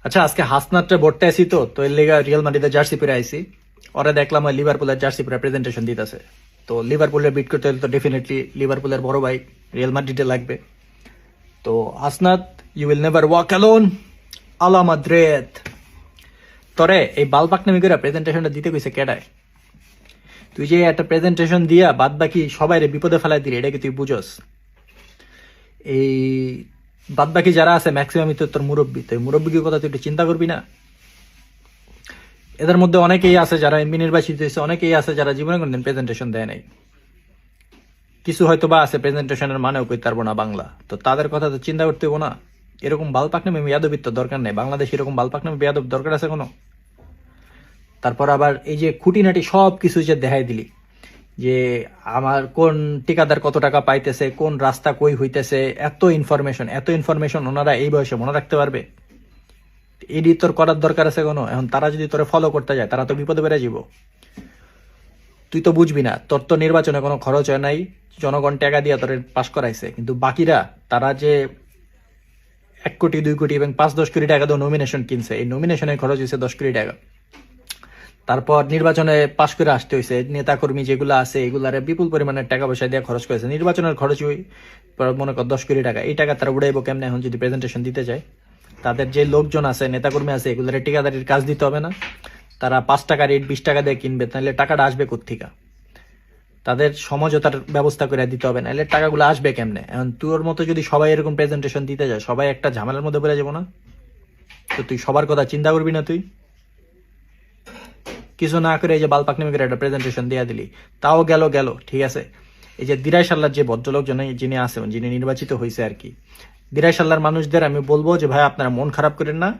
আচ্ছা, আজকে হাসনাত্রে ভোটটা আইসি তো এর লেগা রিয়াল মাদ্রিদের জার্সি পরে আইসি। ওরা দেখলাম ওই লিভারপুলের জার্সি পরে প্রেজেন্টেশন দিতেছে। তো লিভারপুলের বিট করতে হলে তো ডেফিনেটলি লিভারপুলের বড় ভাই রিয়াল মাদ্রিদে লাগবে। তো Hasnat, you will never walk alone, আলা মাদ্রিদ। তরে এই বালপাকনামি করে প্রেজেন্টেশনটা দিতে কইছে কেডায়? তুই যে একটা প্রেজেন্টেশন দিয়া বাদ বাকি সবাই বিপদে ফেলাই দিলি, এটা কি তুই বুঝস? এই বাদ বাকি যারা আছে ম্যাক্সিমামই তো তোর মুরব্বী, তো মুরব্বীর কথা তুই একটু চিন্তা করবি না? এদের মধ্যে অনেকেই আছে যারা এমপি নির্বাচিত হয়েছে, অনেকেই আছে যারা জীবনে কোনদিন প্রেজেন্টেশন দেয় নাই। কিছু হয়তো বা আছে প্রেজেন্টেশনের মানেও কইতে পারবো না বাংলা, তো তাদের কথা তো চিন্তা করতে হবো না? এরকম বালপাকনামি বেয়াদবির তো দরকার নেই। বাংলাদেশ এরকম বালপাকনামি বেয়াদব দরকার আছে কোনো? তারপর আবার এই যে খুঁটিনাটি সব কিছু যে দেখাই দিলি, যে আমার কোন ঠিকাদার কত টাকা পাইতেছে, কোন রাস্তা কই হইতেছে, এত ইনফরমেশন ওনারা এই বয়সে মনে রাখতে পারবে? এডি তোর করার দরকার আছে কোনো? এখন তারা যদি তোরে ফলো করতে যায় তারা তো বিপদে বেড়ে যাব। তুই তো বুঝবি না, তোর তো নির্বাচনে কোনো খরচ হয় নাই, জনগণ টাকা দিয়ে তোরে পাশ করাইছে। কিন্তু বাকিরা, তারা যে 1 কোটি 2 কোটি এবং 5-10 কোটি টাকা দিয়ে নমিনেশন কিনছে, এই নমিনেশনের খরচ হয়েছে 10 কোটি টাকা। তারপর নির্বাচনে পাশ করে আসতে হয়েছে, নেতাকর্মী যেগুলো আছে এগুলারে বিপুল পরিমাণের টাকা পয়সা দিয়ে খরচ করেছে। নির্বাচনের খরচ মনে কর 10 কোটি টাকা। এই টাকা তারা উড়াইবো কেমনে এখন যদি প্রেজেন্টেশন দিতে যায়? তাদের যে লোকজন আছে, নেতাকর্মী আছে, এগুলার ঠিকাদারির কাজ দিতে হবে না? তারা 5 টাকা রেট 20 টাকা দিয়ে কিনবে, তাহলে টাকাটা আসবে কোত্থেকে? তাদের সমঝোতার ব্যবস্থা করে দিতে হবে, নাহলে টাকাগুলো আসবে কেমনে? এখন তোর মতো যদি সবাই এরকম প্রেজেন্টেশন দিতে যায়, সবাই একটা ঝামেলার মধ্যে পড়ে যাবো না? তো তুই সবার কথা চিন্তা করবি না? তুই কিছু না করে এই যে বালপাকনামি করে একটা প্রেজেন্টেশন দিয়ে দিলি, তাও গেল গেল ঠিক আছে। এই যে দিরাই সাল্লার যে ভদ্রলোক যিনি আছেন, যিনি নির্বাচিত হয়েছে আর কি, দিরাই সাল্লার মানুষদের আমি বলবো যে ভাই, আপনারা মন খারাপ করেন না,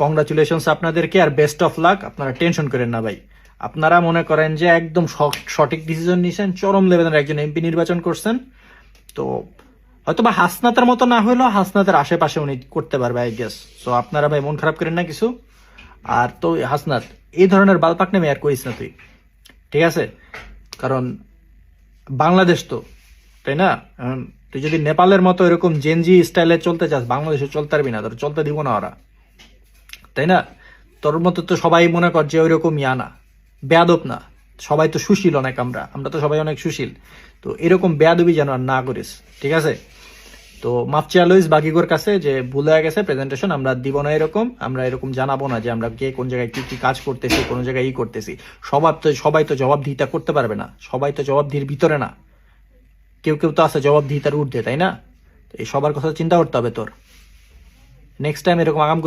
কংগ্রাচুলেশনস আপনাদেরকে, আর বেস্ট অফ লাক। আপনারা টেনশন করেন না ভাই। আপনারা মনে করেন যে একদম সঠিক ডিসিশন নিয়েছেন, চরম লেভেলের একজন এমপি নির্বাচন করছেন। তো হয়তো বা হাসনাতের মতো না হলেও হাসনাতের আশেপাশে উনি করতে পারবে আই গেস। তো আপনারা ভাই মন খারাপ করেন না কিছু। আর তো হাসনাত, এই ধরনের বালপাকনামি আর করিস না তুই, ঠিক আছে? কারণ বাংলাদেশ তো, তাই না? এখন তুই যদি নেপালের মতো এরকম জেনজি স্টাইলে চলতে চাস, বাংলাদেশে চলতে পারবি না, তোর চলতে দিব না ওরা, তাই না? তোর মতো তো সবাই মনে কর যে ওইরকম না, বেয়াদব না। সবাই তো সুশীল অনেক, আমরা তো সবাই অনেক সুশীল। তো এরকম বেয়াদবি যেন আর না করিস, ঠিক আছে? তো মাফ চেয়ে লইস বাকিগোর কাছে যে ভুল হয়ে গেছে, প্রেজেন্টেশন আমরা দিব না এরকম, আমরা এরকম জানাবো না যে আমরা কে কোন জায়গায় কি কি কাজ করতেছি, কোন জায়গায় করতেছি। সবাই তো জবাবদিহিতা করতে পারবে না, সবাই তো জবাবদিহির ভিতরে না। কেউ কেউ তো আছে জবাবদিহিতার ঊর্ধ্বে, তাই না? তো এই সবার কথা চিন্তা করতে হবে তোর। নেক্সট টাইম এরকম আগাম করবি